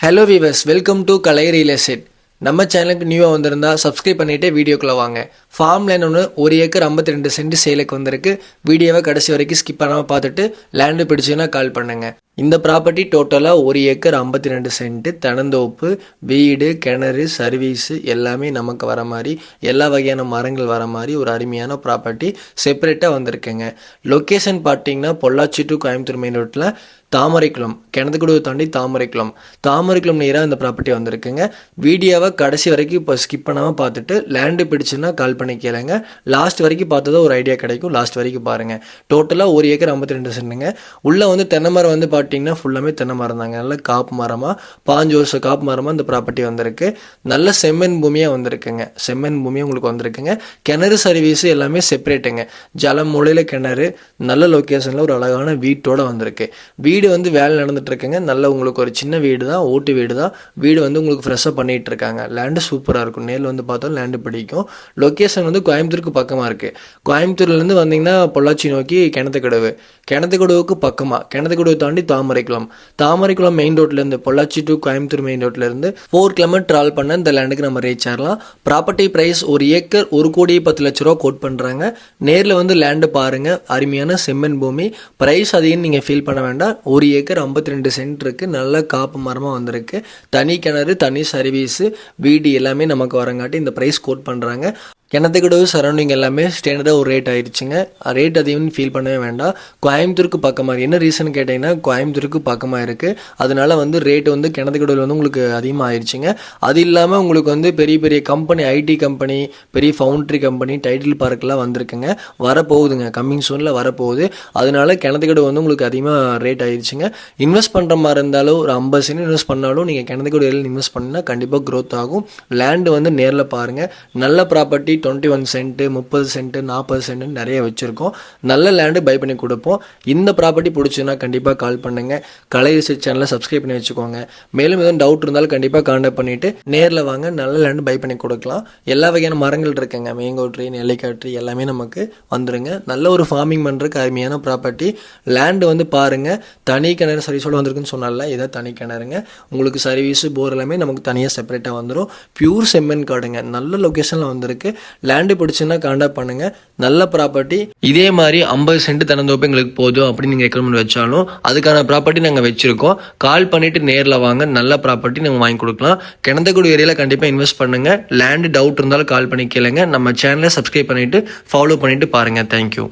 Hello viewers, welcome to Kalai real estate. நம்ம சேனலுக்கு நியூவாக வந்திருந்தா சப்ஸ்கிரைப் பண்ணிவிட்டு வீடியோக்குள்ளே வாங்க. ஃபார்ம் லேண்ட் ஒன்று 1 ஏக்கர் 52 சென்ட் சேலுக்கு வந்திருக்கு. வீடியோவை கடைசி வரைக்கும் ஸ்கிப் பண்ணாமல் பார்த்துட்டு லேண்டு பிடிச்சுன்னா கால் பண்ணுங்கள். இந்த ப்ராப்பர்ட்டி டோட்டலாக 1 ஏக்கர் 52 சென்ட், தென்னந்தோப்பு, வீடு, கிணறு, சர்வீஸு எல்லாமே நமக்கு வர மாதிரி, எல்லா வகையான மரங்கள் வர மாதிரி ஒரு அருமையான ப்ராப்பர்ட்டி செப்பரேட்டாக வந்திருக்குங்க. லொக்கேஷன் பார்த்தீங்கன்னா பொள்ளாச்சி டு கோயம்புத்தூர் மெயின் ரோட்டில் தாமரைக்குளம், கிணத்துக்குடுவை தாண்டி தாமரைக்குளம் நேராக இந்த ப்ராப்பர்ட்டி வந்திருக்குங்க. வீடியோவை கடைசி வரைக்கும் இப்போ ஸ்கிப் பண்ணாமல் பார்த்துட்டு லேண்டு பிடிச்சுன்னா கால் பண்ணி கேளுங்க. லாஸ்ட் வரைக்கும் பார்த்ததோ ஒரு ஐடியா கிடைக்கும். லாஸ்ட் வரைக்கும் பாருங்கள். டோட்டலாக 1 ஏக்கர் 52 சென்ட்டுங்க. உள்ளே வந்து தென்னை மரம் வந்து பார்த்தீங்கன்னா ஃபுல்லாமே தென்னை மரம் தாங்க. நல்ல காப்பு மரமாக 5 வருஷம் காப்பு மரமாக இந்த ப்ராப்பர்ட்டி வந்திருக்கு. நல்ல செம்மண் பூமியாக வந்திருக்குங்க. செம்மண் பூமியாக உங்களுக்கு வந்திருக்குங்க. கிணறு சர்வீஸு எல்லாமே செப்பரேட்டுங்க. ஜலம் மூலையில் கிணறு, நல்ல லொக்கேஷனில் ஒரு அழகான வீட்டோடு வந்திருக்கு. வீடு வந்து வேலை நடந்துட்டு இருக்குங்க. நல்ல உங்களுக்கு ஒரு சின்ன வீடு தான், ஓட்டு வீடு தான். வீடு வந்து உங்களுக்கு ஃப்ரெஷ்ஷாக பண்ணிகிட்டு இருக்காங்க. லேண்டு சூப்பராக இருக்கும். நேரில் வந்து பார்த்தாலும் லேண்டு பிடிக்கும். லொக்கேஷன் வந்து கோயம்புத்தூருக்கு பக்கமாக இருக்குது. கோயம்புத்தூர்லேருந்து வந்தீங்கன்னா பொள்ளாச்சி நோக்கி கிணத்துக்கடவுக்கு பக்கமாக, கிணத்துக்கடவு தாண்டி தாமரைக்குளம் மெயின் ரோட்லேருந்து, பொள்ளாச்சி டு கோயம்புத்தூர் மெயின் ரோட்லேருந்து 4 கிலோமீட்டர் ட்ராவல் பண்ண இந்த லேண்டுக்கு நம்ம ரீச் ஆகலாம். ப்ராப்பர்ட்டி ப்ரைஸ் 1 ஏக்கர் 1,10,00,000 கோட் பண்ணுறாங்க. நேரில் வந்து லேண்டு பாருங்கள். அருமையான செம்மண் பூமி. ப்ரைஸ் அதையும் நீங்கள் ஃபீல் பண்ண வேண்டாம். 1 ஏக்கர் 52 சென்ட் இருக்குது. நல்ல காப்பு மரமாக வந்திருக்கு. தனி கிணறு, தனி சர்வீஸு, வீடு எல்லாமே நமக்கு வரங்காட்டி இந்த ப்ரைஸ் கோட் பண்ணுறாங்க. கிணத்துக்கடவு சரௌண்டிங் எல்லாமே ஸ்டாண்டர்டாக ஒரு ரேட் ஆயிடுச்சுங்க. ரேட் அதிகம்னு ஃபீல் பண்ணவே வேண்டாம். கோயம்புத்தூருக்கு பக்கமாக, என்ன ரீசன் கேட்டிங்கன்னா கோயம்புத்தூருக்கு பக்கமாக இருக்குது. அதனால வந்து ரேட்டு வந்து கிணத்துக்கடவில் வந்து உங்களுக்கு அதிகமாக ஆயிடுச்சுங்க. அது இல்லாமல் உங்களுக்கு வந்து பெரிய பெரிய கம்பெனி, ஐடி கம்பெனி, பெரிய ஃபவுண்ட்ரி கம்பெனி, டைட்டில் பார்க்கெலாம் வந்திருக்குங்க. வரப்போகுதுங்க, கம்மிங் சூனில் வரப்போகுது. அதனால கிணத்துக்கடவு வந்து உங்களுக்கு அதிகமாக ரேட் ஆயிடுச்சுங்க. இன்வெஸ்ட் பண்ணுற மாதிரி இருந்தாலும் ஒரு 50 சென்ட் இன்வெஸ்ட் பண்ணாலும் நீங்கள் கிணத்துக்கடவில் இன்வெஸ்ட் பண்ணினா கண்டிப்பாக க்ரோத் ஆகும். லேண்டு வந்து நேரில் பாருங்கள். நல்ல ப்ராப்பர்ட்டி 21 சென்ட், 30 சென்ட், 40 சென்ட் நிறைய வச்சுருக்கோம். நல்ல லேண்டு பை பண்ணி கொடுப்போம். இந்த ப்ராப்பர்ட்டி பிடிச்சுன்னா கண்டிப்பாக கால் பண்ணுங்கள். கலை ரிசர்ச் சேனலை சப்ஸ்கிரைப் பண்ணி வச்சுக்கோங்க. மேலும் எதுவும் டவுட் இருந்தாலும் கண்டிப்பாக கான்டாக்ட் பண்ணிவிட்டு நேரில் வாங்க. நல்ல லேண்டு பை பண்ணி கொடுக்கலாம். எல்லா வகையான மரங்கள் இருக்குங்க. மேங்கோ ட்ரீ, நெல்லிக்காய் ட்ரீ எல்லாமே நமக்கு வந்துருங்க. நல்ல ஒரு ஃபார்மிங் பண்ணுறதுக்கு அருமையான ப்ராப்பர்ட்டி. லேண்டு வந்து பாருங்கள். தனி கிணறு சர்வீஸோடு வந்திருக்குன்னு சொன்னால இதை தனி கிணறுங்க. உங்களுக்கு சர்வீஸு, போர் எல்லாமே நமக்கு தனியாக செப்பரேட்டாக வந்துடும். பியூர் செம்மண் காடுங்க. நல்ல லொக்கேஷனில் வந்திருக்கு. லேண்டு பிடிச்சுன்னா கான்டாக்ட் பண்ணுங்க. நல்ல ப்ராப்பர்ட்டி. இதே மாதிரி 50 சென்ட் தென்னந்தோப்பு எங்களுக்கு போதும் அப்படின்னு நீங்கள் ரெக்கமெண்ட் வச்சாலும் அதுக்கான ப்ராப்பர்ட்டி நாங்கள் வச்சிருக்கோம். கால் பண்ணிட்டு நேரில் வாங்க. நல்ல ப்ராப்பர்ட்டி நாங்கள் வாங்கி கொடுக்கலாம். கிணத்துக்குடி ஏரியாவில் கண்டிப்பாக இன்வெஸ்ட் பண்ணுங்க. லேண்டு டவுட் இருந்தாலும் கால் பண்ணி கேளுங்க. நம்ம சேனலை சப்ஸ்கிரைப் பண்ணிட்டு ஃபாலோ பண்ணிட்டு பாருங்க. தேங்க்யூ.